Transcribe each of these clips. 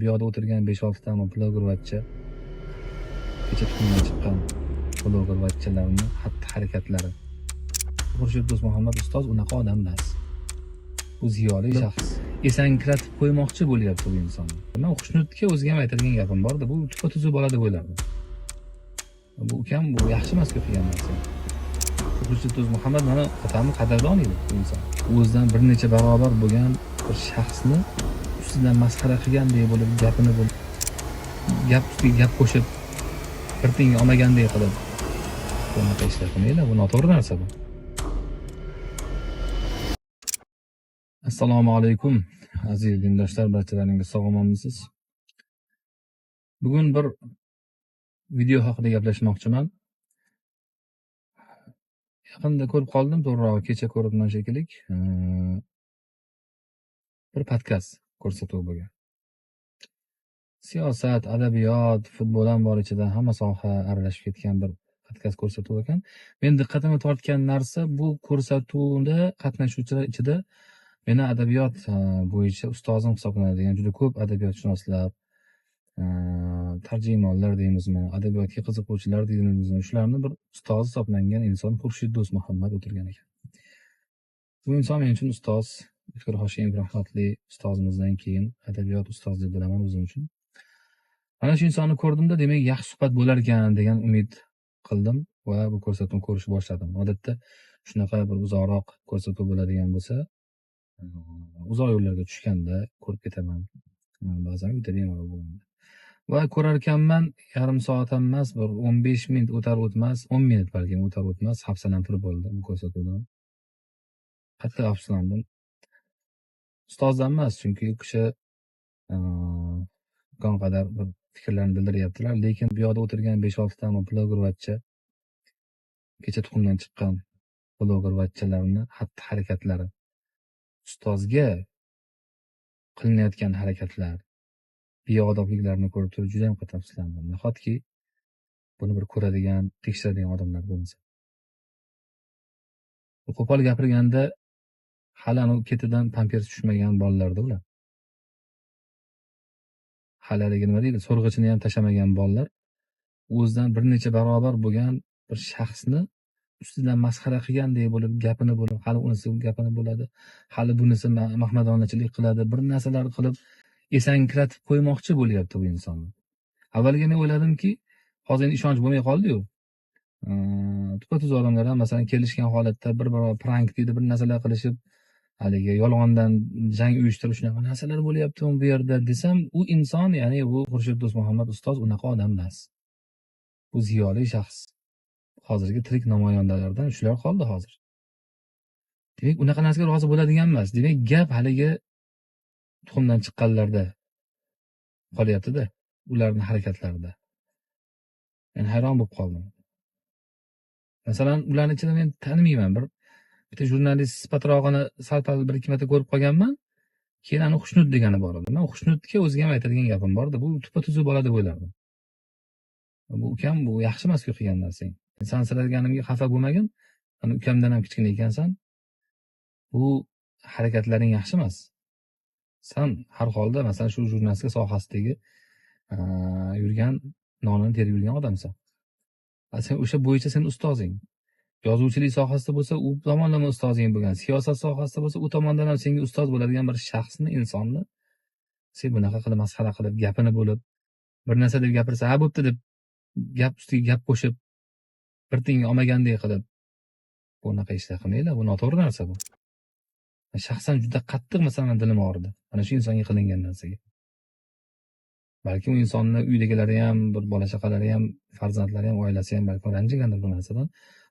Bu yoqda o'tirgan 5-6 ta blogervachcha, kecha tuxumdan chiqqan blogervachchalarni xatti-harakatlari. Xurshid Do'stmuhammad ustoz unaqa odam emas. U ziyoli shaxs. Esankiratib qo'ymoqchi bo'lyapti bu insonni. Men Xushnudga o'ziga ham aytadigan gapim bor-da, bu tupa-tuzuk bola deb o'ylardim. Bu ukam bu yaxshi emas-ku qilgan narsa. Xurshid Do'stmuhammad mana otamni qadrdon edi bu inson. O'zidan bir necha barobar bo'lgan bir shaxsni ustidan masxara qilgandek bo'lib, gapini bo'lib, gap ustiga gap qo'shib, bir tiyinga olmagandek qilib, bunaqa ishlar qilmanglar, bu noto'g'ri narsa bu. Assalomu alaykum aziz dindoshlar, barchalaringiz sog'-omonmisiz? Bugun bir video haqida gaplashmoqchiman. Yaqinda ko'rib qoldim, to'g'rirog'i kecha ko'ribman shekilli. Bir podkast ko'rsatuv bo'lgan. Siyosat, adabiyot, futbol ham bor ichida, hamma soha aralashib ketgan bir podkast ko'rsatuv ekan. Men diqqatimni tortgan narsa bu ko'rsatuvda qatnashuvchilar ichida meni adabiyot bo'yicha ustozim hisoblanadigan juda ko'p adabiyotshunoslar, tarjimonlar deymizmi, adabiyotga qiziquvchilar deymizmi, shularni bir ustoz hisoblangan inson Xurshid Do'stmuhammad o'tirgan ekan. Bu inson men uchun ustoz, Fikr Hoshimov rahmatli ustozimizdan keyin adabiyot ustozi deb bilaman o'zim uchun. Mana shu insonni ko'rdimda, demak, yaxshi suhbat bo'lar ekan degan umid qildim va bu ko'rsatuvni ko'rishni boshladim. Odatda shunaqa bir uzoqroq ko'rsatuv bo'ladigan bo'lsa, uzoq yo'llarga tushganda ko'rib ketaman. Ba'zan uyda bo'ladi. Va ko'rar ekanman, yarim soat ham emas, bir 15 minut o'tar o'tmas, 10 minut balki o'tar o'tmas hafsalantirib bo'ldi bu ko'rsatuvdan. Qattiq afsuslandim. Ustozdan emas, chunki u kishi imkon qadar bir fikrlarni bildiryaptilar, lekin bu yoqda o'tirgan 5-6 ta blogervachcha, kecha tuxumdan chiqqan blogervachchalarni xatti-harakatlari, ustozga qilinayotgan harakatlar, beodobliklarni ko'rib turib juda ham qattiq afsuslandim. Nahotki buni bir ko'radigan, tekshiradigan odamlar bo'lmasa. Qo'pol gapirganda hali anu ketidan pampers tushmagan bolalarda ular. Haligi nima deydi, so'rg'ichini ham tashamagan bolalar o'zidan bir necha barobar bo'lgan bir shaxsni ustidan masxara qilgandek bo'lib, gapini bo'lib, hali unisi gapini bo'ladi, hali bunisi mahmadonachilik qiladi, bir narsalar qilib esankiratib qo'ymoqchi bo'lyapti bu insonni. Avvaliga men o'yladimki, hozir endi ishonch bo'lmay qoldi-yu. Tupa-tuzuk odamlar ham masalan kelishgan holatda bir prank deydi, bir narsalar qilishib, haligi yolg'ondan jang uyushtirib shunaqa narsalar bo'lyapti bu yerda desam, u inson, ya'ni bu Xurshid Do'stmuhammad ustoz unaqa odam emas. Bu ziyoli shaxs. Hozirgi tirik namoyandalardan shular qoldi hozir. Demak, unaqa narsaga rozi bo'ladigan emas. Demak, gap haligi tuxumdan chiqqanlarda qolyapti-da, ularning harakatlarida. Men hayron bo'lib qoldim. Masalan, ularning ichida men tanimayman, bitta jurnalist sifatrog'ini sal-pal bir ikki marta ko'rib qolganman. Keyin ani Xushnud degani bor edi. Men Xushnudga o'ziga ham aytadigan gapim bor-da, bu tupa-tuzuk bola deb o'ylardim. Bu ukam bu yaxshi emas-ku qilgan narsang. Sansiraganimga xafa bo'lmagin. Ani ukamdan ham kichkina ekansan. Bu harakatlaring yaxshi emas. Sen har holda masalan shu jurnalistika sohasidagi yurgan, nonini terib yurgan odamsan. Sen o'sha bo'yicha sen ustozing. Yozuvchilik sohasida bo'lsa, u tomonlama ustozing bo'lgan. Siyosat sohasida bo'lsa, u tomondan ham senga ustoz bo'ladigan bir shaxsni, insonni sen bunaqa qilib masxara qilib, gapini bo'lib, bir narsa deb gapirsa, ha bo'pti deb gap ustiga gap qo'shib, bir tiyinga olmagandek qilib, bunaqa ishlar qilmanglar, bu noto'g'ri narsa bu. Shaxsan juda qattiq masalan dilim og'ridi mana shu insonga qilingan narsaga. Balki u insonni uydagilari ham, bir bola chaqalari ham, farzandlari ham, oilasi ham balki ranjigandir bu narsadan.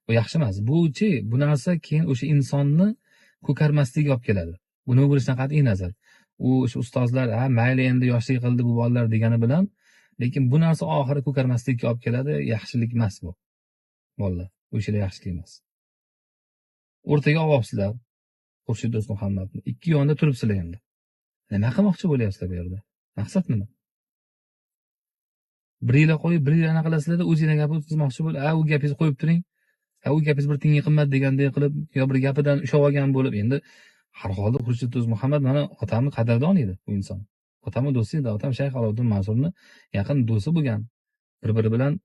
Bu yaxshi emas. Bu-chi, bu narsa keyin o'sha insonni ko'karmasligiga olib keladi. Buni bo'lishidan qat'iy nazar. U o'sha ustozlar, ha mayli endi yoshlik qildi bu bolalar degani bilan, lekin bu narsa oxiri ko'karmaslikka olib keladi. Yaxshilik emas bu. Bolalar, bu ishlar yaxshilik emas. O'rtaga olibsizlar Xurshid Do'stmuhammadni. Ikki yonda turibsizlar endi. Nima qilmoqchi bo'lyapsizlar bu yerda? Maqsad nima? Bir yil qo'yib, bir yil anaqa qilasizlarda, o'zingizdan gap o'tkazmoqchi bo'lib, u gapingizni qo'yib turing. U gapingiz bir tiyinga qimmat degandek qilib, yo bir gapidan ushlab olgan bo'lib, endi har holda Xurshid Do'stmuhammad mana otamni qadrdon edi bu inson. otamni do'sti edi. Otam Shayx Olovuddin Mansurni yaqin do'sti bo'lgan. Bir-biri bilan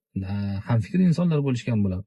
hamfikr insonlar bo'lishgan bular.